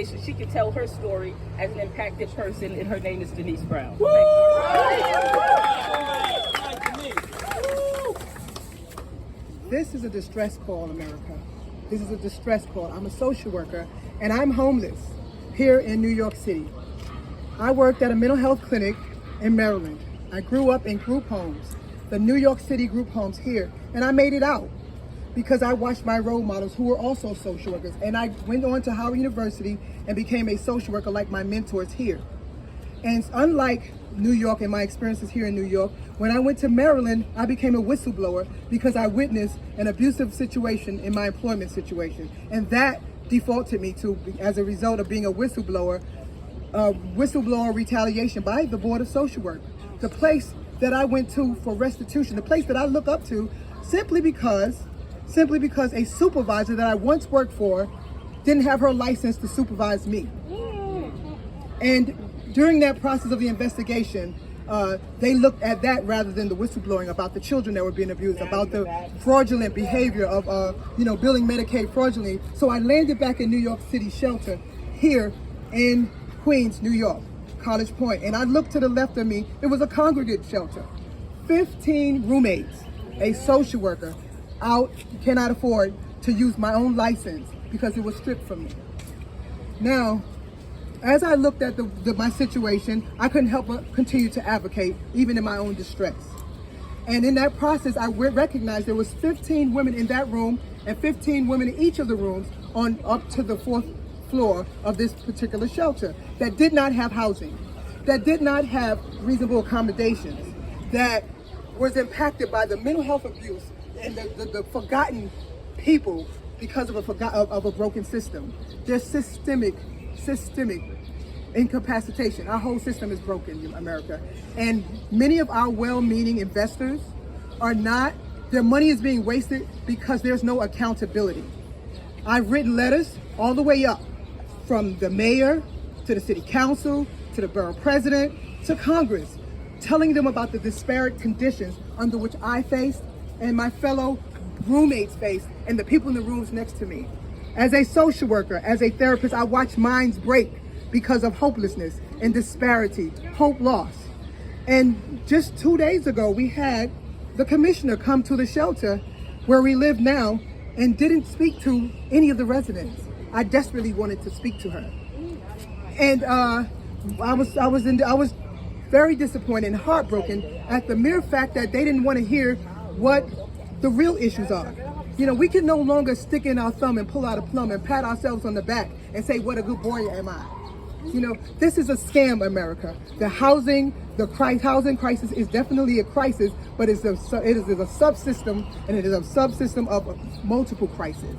She can tell her story as an impacted person, and her name is Denise Brown. This is a distress call, America. This is a distress call. I'm a social worker, and I'm homeless here in New York City. I worked at a mental health clinic in Maryland. I grew up in group homes, the New York City group homes here, and I made it out because I watched my role models who were also social workers. And I went on to Howard University and became a social worker like my mentors here. And unlike New York and my experiences here in New York, when I went to Maryland, I became a whistleblower because I witnessed an abusive situation in my employment situation. And that defaulted me to, as a result of being a whistleblower retaliation by the Board of Social Work. The place that I went to for restitution, the place that I look up to simply because a supervisor that I once worked for didn't have her license to supervise me. And during that process of the investigation, they looked at that rather than the whistleblowing about the children that were being abused, about the fraudulent behavior of, billing Medicaid fraudulently. So I landed back in New York City shelter here in Queens, New York, College Point. And I looked to the left of me, it was a congregate shelter. 15 roommates, a social worker, out, cannot afford to use my own license because it was stripped from me. Now, as I looked at my situation, I couldn't help but continue to advocate, even in my own distress. And in that process, I recognized there was 15 women in that room and 15 women in each of the rooms on up to the 4th floor of this particular shelter that did not have housing, that did not have reasonable accommodations, that was impacted by the mental health abuse and the forgotten people because of a broken system. There's systemic incapacitation. Our whole system is broken in America. And many of our well-meaning investors are not, their money is being wasted because there's no accountability. I've written letters all the way up from the mayor to the city council, to the borough president, to Congress, telling them about the disparate conditions under which I faced and my fellow roommates faced and the people in the rooms next to me. As a social worker, as a therapist, I watch minds break because of hopelessness and disparity, hope loss. And just 2 days ago, we had the commissioner come to the shelter where we live now and didn't speak to any of the residents. I desperately wanted to speak to her. And I was very disappointed and heartbroken at the mere fact that they didn't want to hear what the real issues are. You know, we can no longer stick in our thumb and pull out a plum and pat ourselves on the back and say, what a good boy am I. You know, this is a scam, America. The housing crisis is definitely a crisis, but it is a subsystem, and it is a subsystem of multiple crises.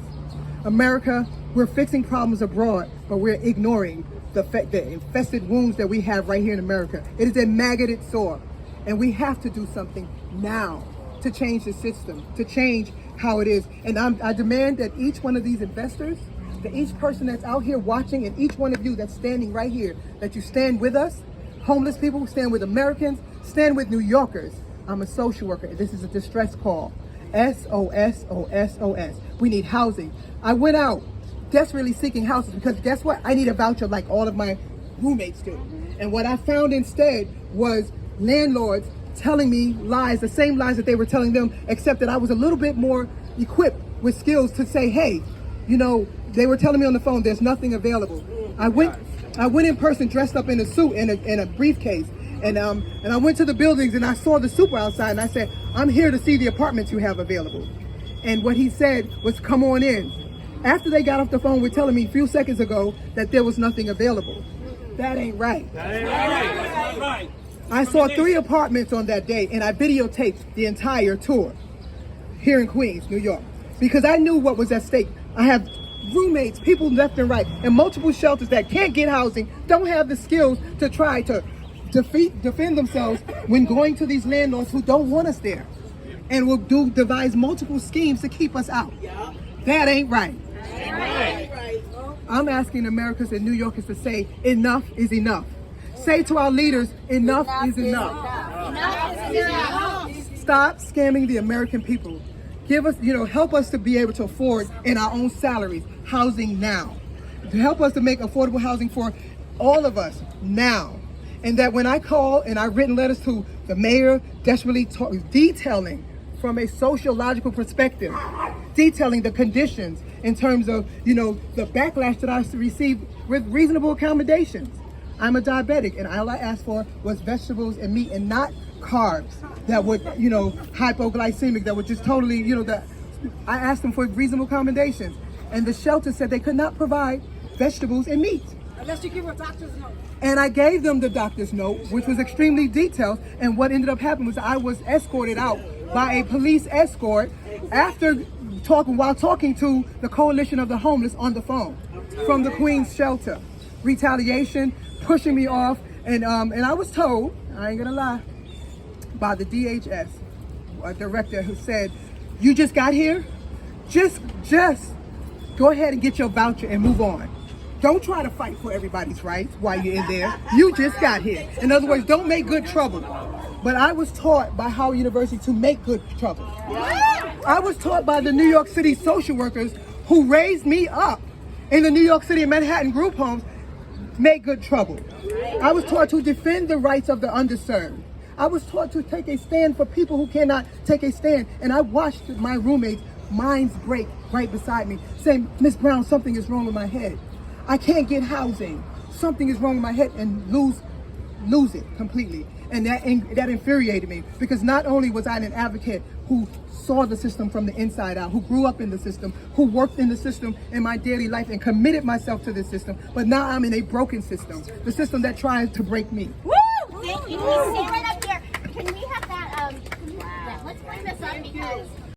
America, we're fixing problems abroad, but we're ignoring the infested wounds that we have right here in America. It is a maggoted sore, and we have to do something now to change the system, to change how it is. And I demand that each one of these investors, that each person that's out here watching, and each one of you that's standing right here, that you stand with us, homeless people, stand with Americans, stand with New Yorkers. I'm a social worker. This is a distress call. SOS, OSOS. We need housing. I went out desperately seeking houses because guess what? I need a voucher like all of my roommates do. And what I found instead was landlords telling me lies, the same lies that they were telling them, except that I was a little bit more equipped with skills to say, hey, you know, they were telling me on the phone, there's nothing available. I went in person dressed up in a suit and a briefcase. And I went to the buildings and I saw the super outside and I said, I'm here to see the apartments you have available. And what he said was, come on in. After they got off the phone with telling me a few seconds ago that there was nothing available. That ain't right. That ain't right. That ain't right. I saw 3 apartments on that day and I videotaped the entire tour here in Queens, New York, because I knew what was at stake. I have roommates, people left and right, and multiple shelters that can't get housing, don't have the skills to try to defend themselves when going to these landlords who don't want us there and will devise multiple schemes to keep us out. That ain't right. I'm asking Americans and New Yorkers to say enough is enough. Say to our leaders, enough is enough. Stop scamming the American people. Give us, help us to be able to afford in our own salaries housing now. to help us to make affordable housing for all of us now. And that when I call and I've written letters to the mayor, desperately detailing from a sociological perspective, detailing the conditions in terms of, the backlash that I received with reasonable accommodations. I'm a diabetic, and all I asked for was vegetables and meat and not carbs that would, hypoglycemic, that would just totally, I asked them for reasonable accommodations. And the shelter said they could not provide vegetables and meat. Unless you give a doctor's note. And I gave them the doctor's note, which was extremely detailed. And what ended up happening was I was escorted out by a police escort while talking to the Coalition of the Homeless on the phone from the Queen's shelter. Retaliation, pushing me off, and I was told, I ain't gonna lie, by the DHS director who said, "You just got here, just go ahead and get your voucher and move on. Don't try to fight for everybody's rights while you're in there. You just got here." In other words, don't make good trouble. But I was taught by Howard University to make good trouble. I was taught by the New York City social workers who raised me up in the New York City and Manhattan group homes, make good trouble. I was taught to defend the rights of the underserved. I was taught to take a stand for people who cannot take a stand. And I watched my roommates' minds break right beside me, saying, "Miss Brown, something is wrong with my head. I can't get housing. Something is wrong with my head," and lose it completely. And that infuriated me, because not only was I an advocate who saw the system from the inside out, who grew up in the system, who worked in the system in my daily life and committed myself to this system, but now I'm in a broken system, the system that tries to break me. Woo! Thank you. Can we stay right up here? Can we have that? Let's bring this up because